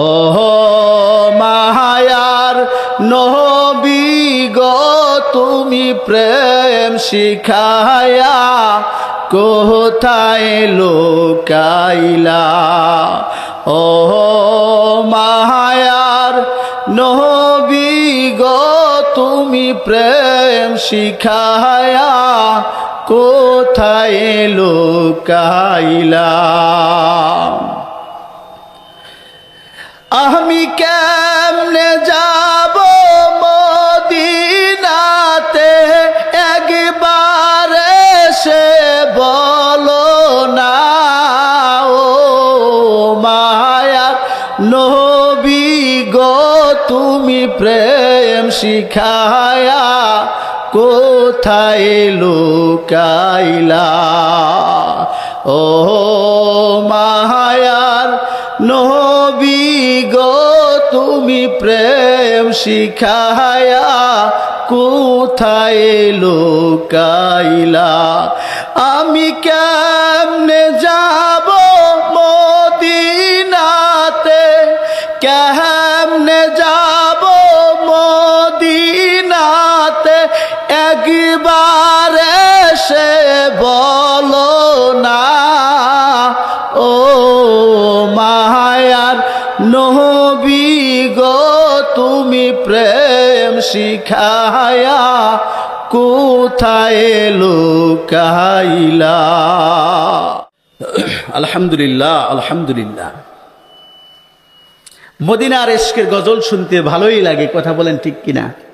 ও মায়ার নবী গো তুমি প্রেম শিখায়া কোথায় লুকাইলা। ও মায়ার নবী গো তুমি প্রেম শিখায়া কোথায় লুকাইলা। আমি কেমনে যাব মদিনাতে একবার এসে বলো না। ও মায়া নবী গো তুমি প্রেম শিখায়া কোথায় লুকাইলা। ও মায়ার নবী গো তুমি প্রেম শিখায়া কোথায় লুকাইলা। আমি কেমনে যাব মদিনাতে, কেমনে যাব মদিনাতে একবার এসে বলো না। ও মায়ার নবী গো তুমি প্রেম শিখায়া কোথায় লুকাইলা। আলহামদুলিল্লাহ, আলহামদুলিল্লাহ। মদিনার ইশকের গজল শুনতে ভালোই লাগে, কথা বলেন ঠিক কিনা?